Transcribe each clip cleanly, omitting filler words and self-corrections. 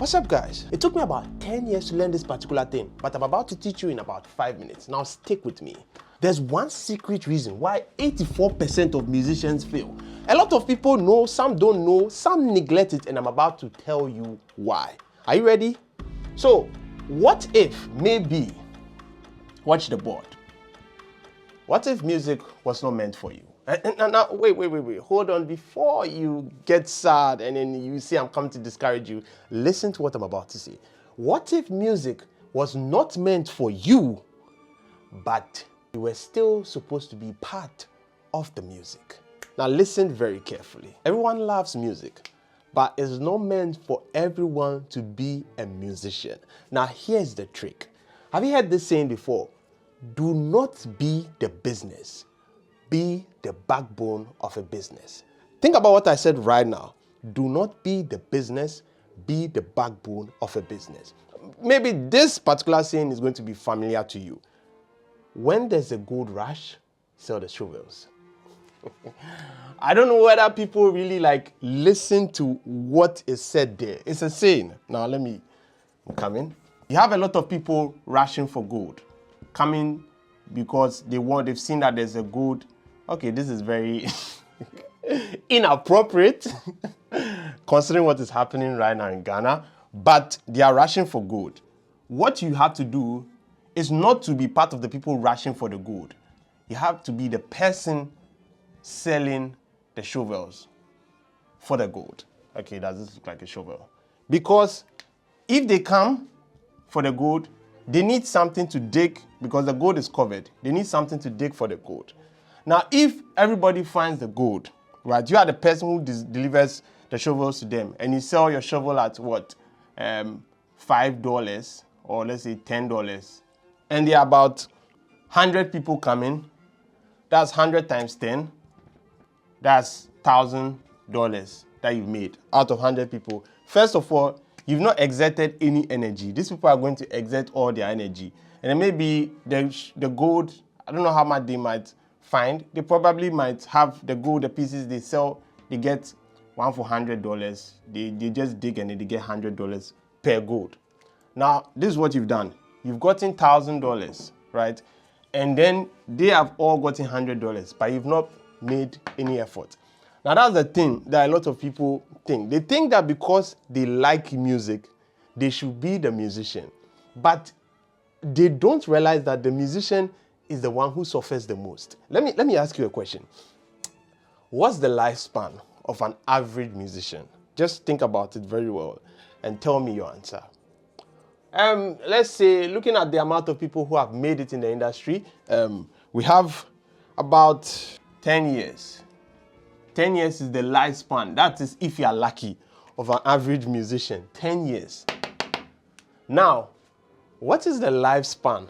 What's up, guys? It took me about 10 years to learn this particular thing, but I'm about to teach you in about 5 minutes. Now stick with me. There's one secret reason why 84% of musicians fail. A lot of people know, some don't know, some neglect it, and I'm about to tell you why. Are you ready? So, what if maybe, watch the board. What if music was not meant for you? Now, wait, hold on. Before you get sad and then you see I'm coming to discourage you, listen to what I'm about to say. What if music was not meant for you, but you were still supposed to be part of the music? Now listen very carefully. Everyone loves music, but it's not meant for everyone to be a musician. Now here's the trick. Have you heard this saying before? Do not be the business. Be the backbone of a business. Think about what I said right now. Do not be the business, be the backbone of a business. Maybe this particular saying is going to be familiar to you. When there's a gold rush, sell the shovels. I don't know whether people really listen to what is said there. It's a saying. Now let me come in. You have a lot of people rushing for gold, coming because they've seen that there's a gold. Okay, this is very inappropriate considering what is happening right now in Ghana, but they are rushing for gold. What you have to do is not to be part of the people rushing for the gold. You have to be the person selling the shovels for the gold. Okay, does this look like a shovel? Because if they come for the gold, they need something to dig because the gold is covered. They need something to dig for the gold. Now, if everybody finds the gold, right, you are the person who delivers the shovels to them, and you sell your shovel at what, $5 or let's say $10, and there are about 100 people coming. That's 100 times 10. That's $1,000 that you've made out of 100 people. First of all, you've not exerted any energy. These people are going to exert all their energy, and then maybe the gold, I don't know how much they might find. They probably might have the gold, the pieces they sell, they get one for $100. They just dig and they get $100 per gold. Now, this is what you've done. You've gotten $1,000, right? And then they have all gotten $100, but you've not made any effort. Now, that's the thing that a lot of people think. They think that because they like music, they should be the musician. But they don't realize that the musician is the one who suffers the most. Let me ask you a question. What's the lifespan of an average musician? Just think about it very well and tell me your answer. Let's say, looking at the amount of people who have made it in the industry, we have about 10 years. 10 years is the lifespan. That is if you are lucky, of an average musician. 10 years. Now, what is the lifespan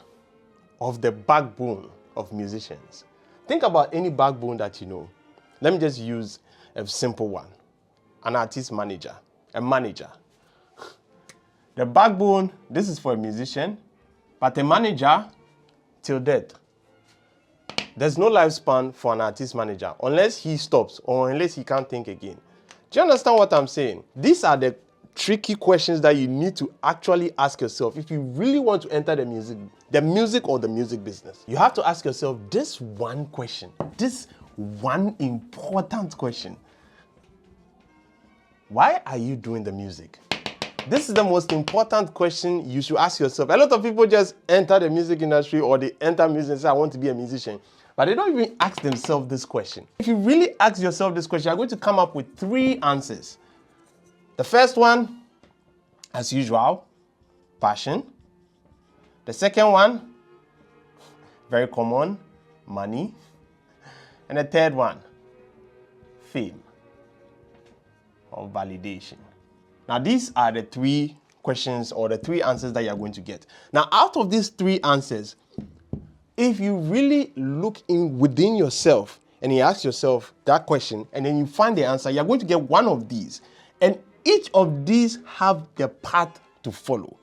of the backbone of musicians? Think about any backbone that you know. Let me just use a simple one. An artist manager, a manager. The backbone, this is for a musician, but a manager, till death. There's no lifespan for an artist manager unless he stops or unless he can't think again. Do you understand what I'm saying? These are the tricky questions that you need to actually ask yourself if you really want to enter the music or the music business. You have to ask yourself this one question, this one important question. Why are you doing the music? This is the most important question you should ask yourself. A lot of people just enter the music industry or they enter music and say, I want to be a musician. But they don't even ask themselves this question. If you really ask yourself this question, you're going to come up with 3 answers. The first one, as usual, passion. The second one, very common, money. And the third one, fame or validation. Now, these are the 3 questions or the 3 answers that you're going to get. Now, out of these 3 answers, if you really look within yourself and you ask yourself that question and then you find the answer, you're going to get one of these. And each of these have the path to follow.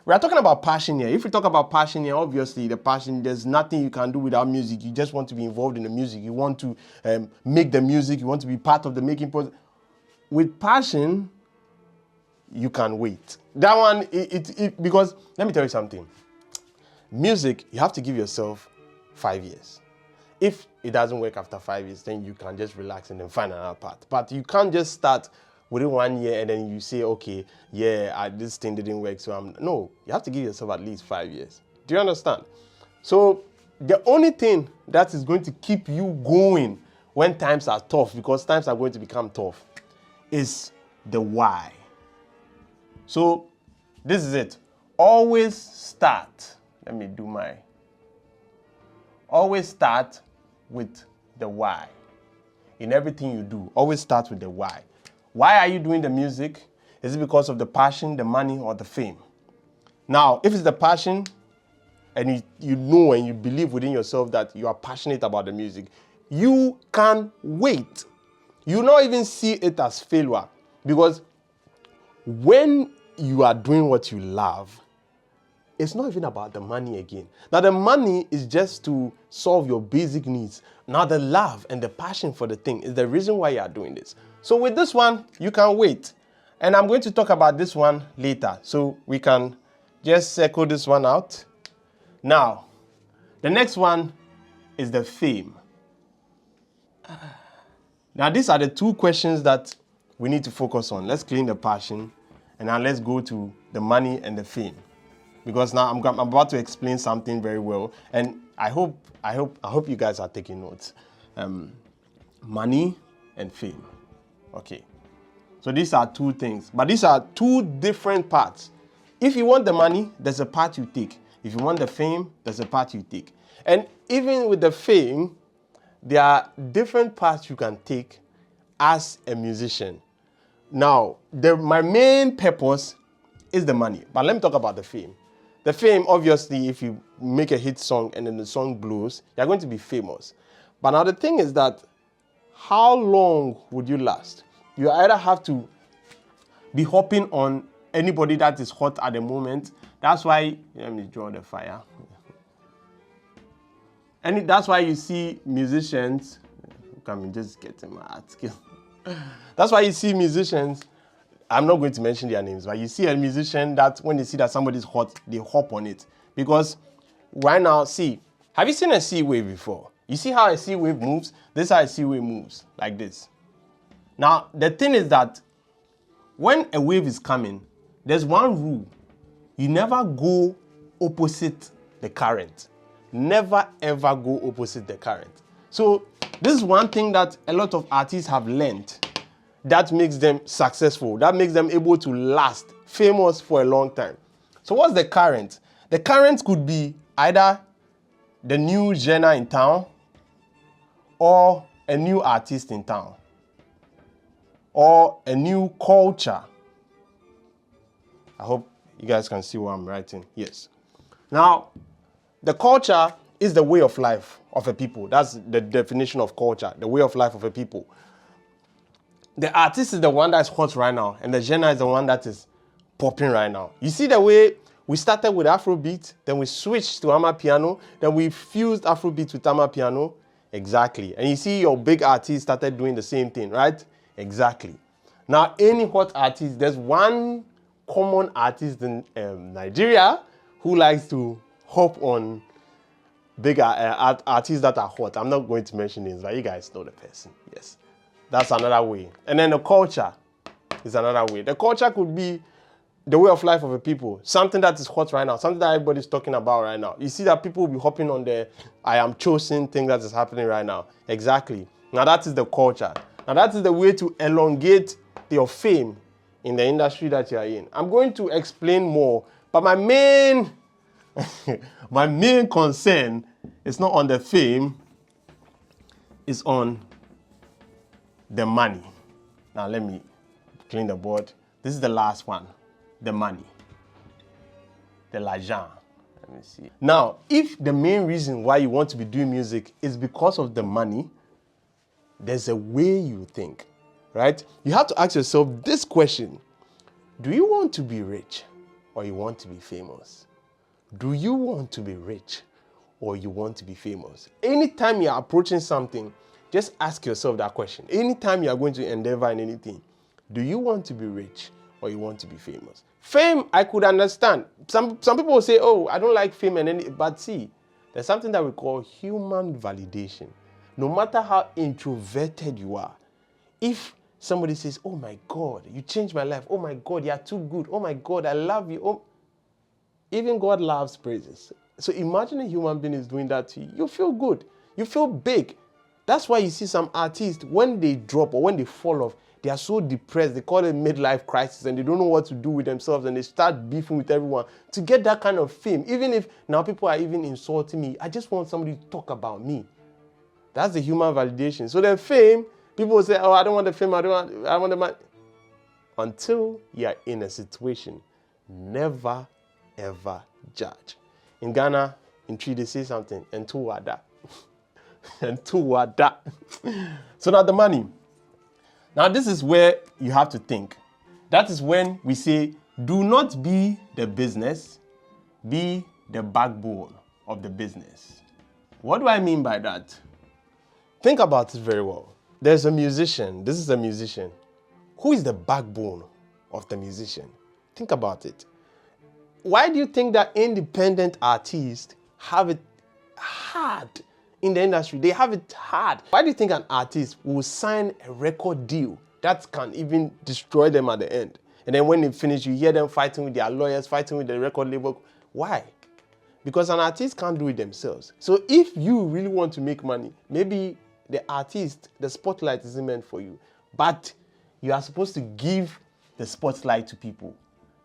We are talking about passion here. If we talk about passion here, obviously the passion, there's nothing you can do without music. You just want to be involved in the music. You want to make the music. You want to be part of the making process. With passion, you can wait. That one, because let me tell you something. Music, you have to give yourself 5 years. If it doesn't work after 5 years, then you can just relax and then find another path. But you can't just start within 1 year and then you say, okay, yeah, this thing didn't work, so no, you have to give yourself at least 5 years. Do you understand? So the only thing that is going to keep you going when times are tough, because times are going to become tough, is the why. So this is it. Always start. Always start with the why. In everything you do, always start with the why. Why are you doing the music? Is it because of the passion, the money, or the fame? Now, if it's the passion, and you know and you believe within yourself that you are passionate about the music, you can wait. You not even see it as failure, because when you are doing what you love, it's not even about the money again. Now, the money is just to solve your basic needs. Now, the love and the passion for the thing is the reason why you are doing this. So with this one, you can wait. And I'm going to talk about this one later. So we can just circle this one out. Now, the next one is the fame. Now, these are the two questions that we need to focus on. Let's clean the passion, and now let's go to the money and the fame. Because now I'm about to explain something very well, and I hope you guys are taking notes. Money and fame. Okay. So these are two things, but these are two different parts. If you want the money, there's a part you take. If you want the fame, there's a part you take. And even with the fame, there are different parts you can take as a musician. Now, my main purpose is the money, but let me talk about the fame. The fame, obviously, if you make a hit song and then the song blows, you're going to be famous. But now the thing is that, how long would you last? You either have to be hopping on anybody that is hot at the moment. That's why, let me draw the fire. And that's why you see musicians, I'm just getting my art skill. That's why you see musicians, I'm not going to mention their names, but you see a musician that when they see that somebody's hot, they hop on it. Because right now, see, have you seen a sea wave before? You see how a sea wave moves? This is how a sea wave moves, like this. Now, the thing is that when a wave is coming, there's one rule. You never go opposite the current. Never ever go opposite the current. So this is one thing that a lot of artists have learned that makes them successful, that makes them able to last, famous for a long time. So what's the current? The current could be either the new genre in town or a new artist in town or a new culture. I hope you guys can see what I'm writing. Yes. Now, the culture is the way of life of a people. That's the definition of culture, the way of life of a people. The artist is the one that's hot right now, and the genre is the one that is popping right now. You see the way we started with Afrobeat, then we switched to Amapiano, then we fused Afrobeat with Amapiano. Exactly. And you see your big artists started doing the same thing, right? Exactly. Now, any hot artist, there's one common artist in Nigeria who likes to hop on bigger artists that are hot. I'm not going to mention names, but you guys know the person. Yes. That's another way. And then the culture is another way. The culture could be the way of life of a people. Something that is hot right now. Something that everybody's talking about right now. You see that people will be hopping on the I am chosen thing that is happening right now. Exactly. Now that is the culture. Now that is the way to elongate your fame in the industry that you are in. I'm going to explain more, but my main concern is not on the fame, it's on the money. Now let me clean the board. This is the last one, the money, the l'argent. Let me see. Now, if the main reason why you want to be doing music is because of the money, there's a way you think, right? You have to ask yourself this question. Do you want to be rich or you want to be famous? Do you want to be rich or you want to be famous? Anytime you're approaching something, just ask yourself that question. Anytime you are going to endeavor in anything, do you want to be rich or you want to be famous. Fame, I could understand. Some people will say, oh, I don't like fame, but see, there's something that we call human validation. No matter how introverted you are, if somebody says, oh my God, you changed my life. Oh my God, you are too good. Oh my God, I love you. Oh. Even God loves praises. So imagine a human being is doing that to you. You feel good. You feel big. That's why you see some artists, when they drop or when they fall off, they are so depressed. They call it midlife crisis and they don't know what to do with themselves and they start beefing with everyone to get that kind of fame. Even if now people are even insulting me, I just want somebody to talk about me. That's the human validation. So then fame, people will say, oh, I don't want the fame, I want the money. Until you're in a situation, never, ever judge. In Ghana, in Tree, they say something, and two wada. And two wada. So now the money. Now this is where you have to think. That is when we say, do not be the business, be the backbone of the business. What do I mean by that? Think about it very well. There's a musician. This is a musician. Who is the backbone of the musician? Think about it. Why do you think that independent artists have it hard in the industry? They have it hard. Why do you think an artist will sign a record deal that can even destroy them at the end? And then when they finish, you hear them fighting with their lawyers, fighting with the record label. Why? Because an artist can't do it themselves. So if you really want to make money, maybe the artist, the spotlight isn't meant for you, but you are supposed to give the spotlight to people.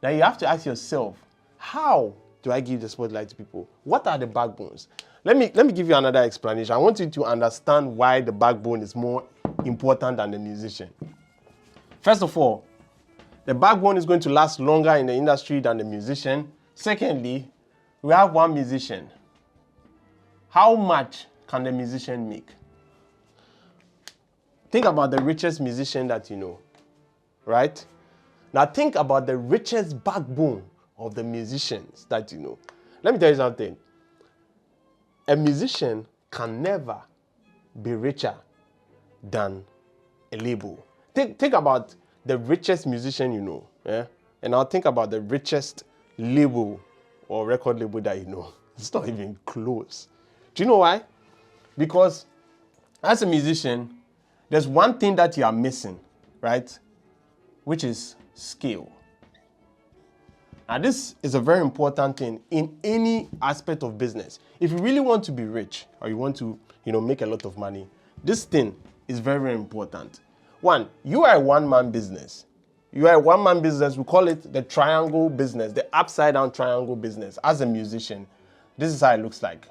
Now you have to ask yourself, how do I give the spotlight to people? What are the backbones? Let me give you another explanation. I want you to understand why the backbone is more important than the musician. First of all, the backbone is going to last longer in the industry than the musician. Secondly, we have one musician. How much can the musician make? Think about the richest musician that you know, right? Now think about the richest backbone of the musicians that you know. Let me tell you something. A musician can never be richer than a label. Think about the richest musician you know, yeah? And I'll think about the richest label or record label that you know. It's not even close. Do you know why? Because as a musician, there's one thing that you are missing, right? Which is skill. Now, this is a very important thing in any aspect of business. If you really want to be rich or you want to, make a lot of money, this thing is very, very important. One, you are a one-man business. You are a one-man business. We call it the triangle business, the upside-down triangle business. As a musician, this is how it looks like.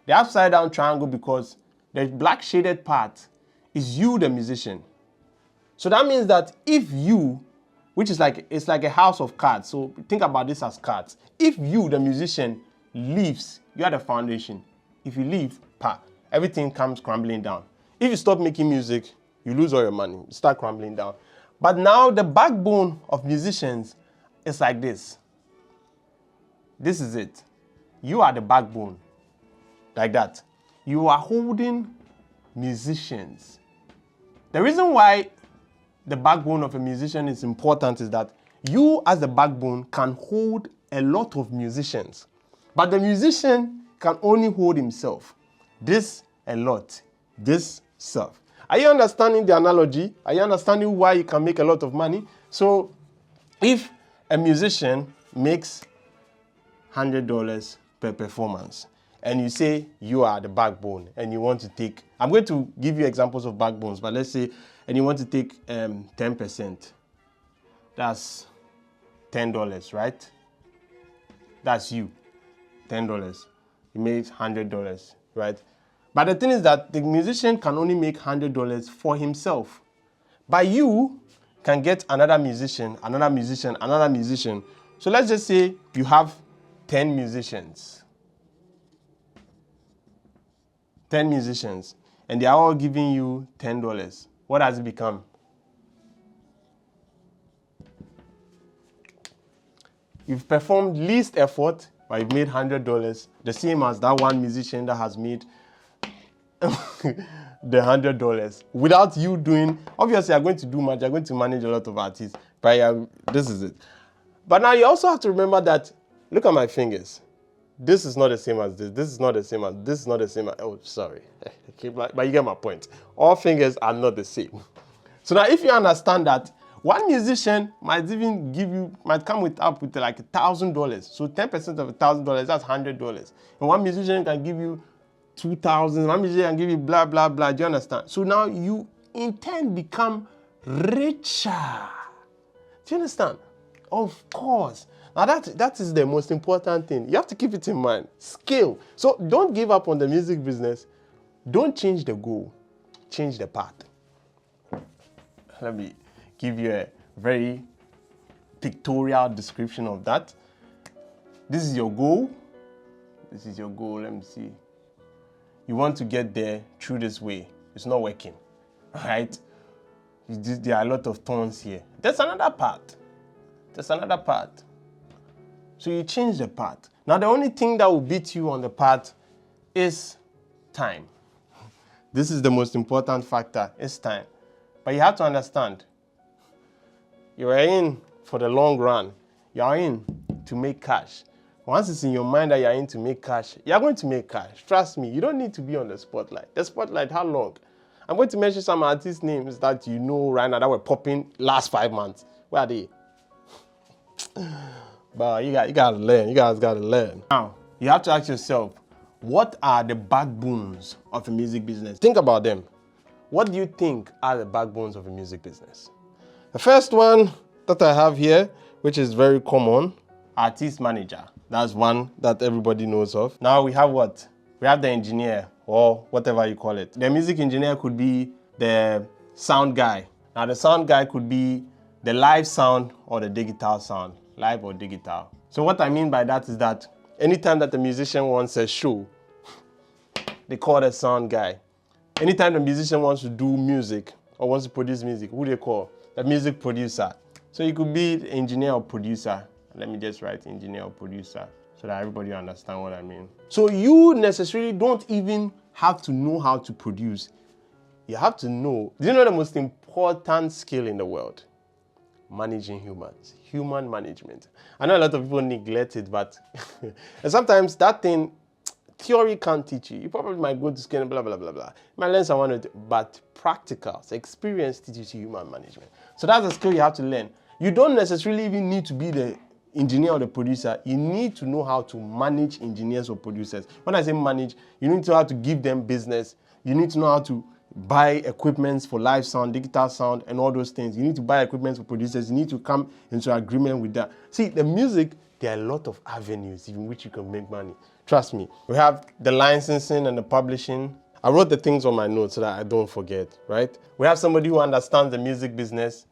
The upside-down triangle, because the black shaded part is you, the musician. So that means that if you, which is it's like a house of cards. So think about this as cards. If you, the musician, leaves, you are the foundation. If you leave, everything comes crumbling down. If you stop making music, you lose all your money. You start crumbling down. But now the backbone of musicians is like this. This is it. You are the backbone. Like that. You are holding musicians. The reason why the backbone of a musician is important is that you as the backbone can hold a lot of musicians, but the musician can only hold himself. This a lot, this self. Are you understanding the analogy? Are you understanding why you can make a lot of money? So if a musician makes $100 per performance, and you say you are the backbone and you want to take, I'm going to give you examples of backbones, but let's say, and you want to take 10%, that's $10, right? That's you, $10. You made $100, right? But the thing is that the musician can only make $100 for himself. But you can get another musician, another musician, another musician. So let's just say you have 10 musicians. 10 musicians, and they are all giving you $10. What has it become? You've performed least effort, but you've made $100, the same as that one musician that has made the $100 without you doing. Obviously, you're going to do much. You're going to manage a lot of artists. But yeah, this is it. But now you also have to remember that, look at my fingers. This is not the same as this. This is not the same as this. Is not the same as, oh, sorry. But you get my point. All fingers are not the same. So now if you understand that, one musician might come up with like $1,000. So 10% of $1,000, that's $100. And one musician can give you 2,000. One musician can give you blah, blah, blah. Do you understand? So now you in turn become richer. Do you understand? Of course. Now that is the most important thing. You have to keep it in mind. Skill. So don't give up on the music business. Don't change the goal. Change the path. Let me give you a very pictorial description of that. This is your goal. This is your goal. Let me see. You want to get there through this way. It's not working. Right? There are a lot of thorns here. There's another path. There's another path. So you change the path. Now the only thing that will beat you on the path is time. This is the most important factor, is time. But you have to understand, you are in for the long run. You are in to make cash. Once it's in your mind that you are in to make cash, you are going to make cash. Trust me, you don't need to be on the spotlight. The spotlight, how long? I'm going to mention some artist names that you know right now that were popping last 5 months. Where are they? But you gotta learn. You guys gotta learn. Now, you have to ask yourself, what are the backbones of a music business? Think about them. What do you think are the backbones of a music business? The first one that I have here, which is very common, artist manager. That's one that everybody knows of. Now we have what? We have the engineer, or whatever you call it. The music engineer could be the sound guy. Now the sound guy could be the live sound or the digital sound, live or digital. So what I mean by that is that anytime that the musician wants a show, they call the sound guy. Anytime the musician wants to do music or wants to produce music, who they call? The music producer. So you could be the engineer or producer. Let me just write engineer or producer so that everybody understand what I mean. So you necessarily don't even have to know how to produce. You have to know, do you know the most important skill in the world? Managing humans, human management. I know a lot of people neglect it, but and sometimes that thing, theory can't teach you. You probably might go to school and blah, blah, blah, blah. You might learn someone, but practicals, experience teaches you human management. So that's a skill you have to learn. You don't necessarily even need to be the engineer or the producer. You need to know how to manage engineers or producers. When I say manage, you need to know how to give them business. You need to know how to buy equipment for live sound, digital sound, and all those things. You need to buy equipment for producers. You need to come into agreement with that. See, the music, there are a lot of avenues in which you can make money. Trust me. We have the licensing and the publishing. I wrote the things on my notes so that I don't forget, right? We have somebody who understands the music business,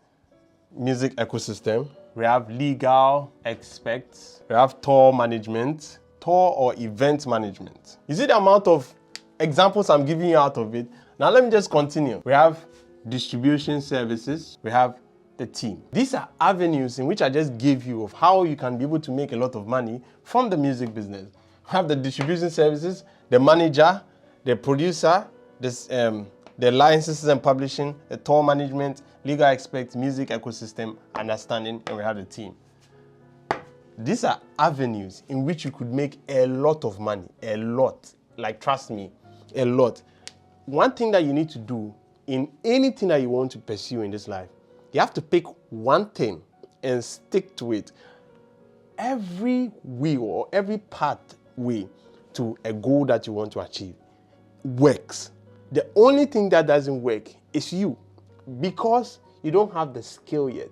music ecosystem. We have legal experts. We have tour management, tour or event management. You see the amount of examples I'm giving you out of it? Now let me just continue. We have distribution services. We have the team. These are avenues in which I just gave you of how you can be able to make a lot of money from the music business. We have the distribution services, the manager, the producer, the licenses and publishing, the tour management, legal experts, music ecosystem, understanding, and we have the team. These are avenues in which you could make a lot of money, a lot. Like, trust me, a lot. One thing that you need to do in anything that you want to pursue in this life, you have to pick one thing and stick to it. Every way or every pathway to a goal that you want to achieve works. The only thing that doesn't work is you, because you don't have the skill yet.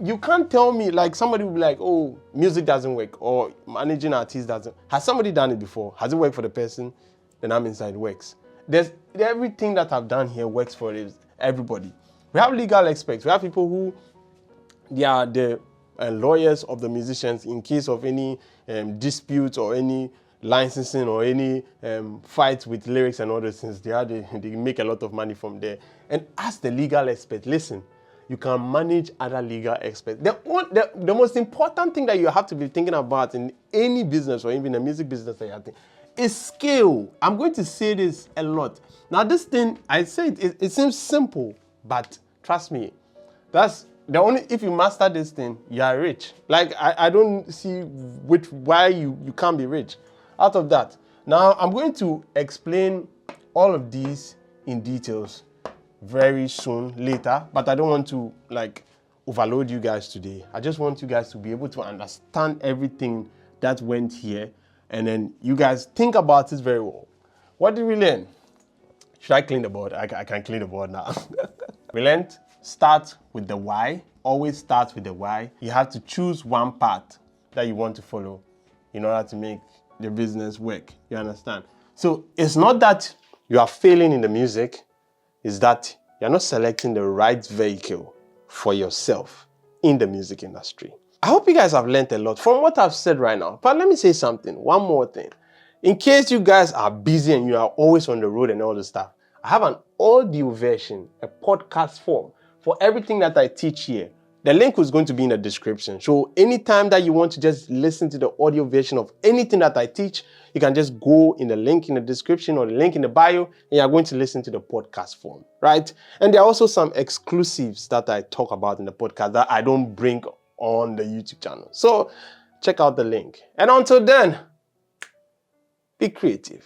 You can't tell me, like somebody will be like, oh, music doesn't work or managing artists doesn't. Has somebody done it before? Has it worked for the person? Then I'm inside, it works. Everything that I've done here works for everybody. We have legal experts. We have people who, they are the lawyers of the musicians in case of any disputes or any licensing or any fights with lyrics and all those things. They make a lot of money from there. And as the legal expert, listen, you can manage other legal experts. The most important thing that you have to be thinking about in any business or even a music business that you're in is skill. I'm going to say this a lot. Now this thing, I say it seems simple, but trust me, that's if you master this thing, you are rich. Like I don't see why you can't be rich out of that. Now I'm going to explain all of these in details very soon later, but I don't want to like overload you guys today. I just want you guys to be able to understand everything that went here, and then you guys think about it very well. What did we learn? Should I clean the board? I can clean the board now. We learned start with the why. Always start with the why. You have to choose one path that you want to follow in order to make the business work. You understand? So it's not that you are failing in the music, it's that you're not selecting the right vehicle for yourself in the music industry. I hope you guys have learned a lot from what I've said right now. But let me say something, one more thing. In case you guys are busy and you are always on the road and all this stuff, I have an audio version, a podcast form for everything that I teach here. The link is going to be in the description. So anytime that you want to just listen to the audio version of anything that I teach, you can just go in the link in the description or the link in the bio, and you're going to listen to the podcast form, right? And there are also some exclusives that I talk about in the podcast that I don't bring on the YouTube channel. So check out the link. And until then, be creative.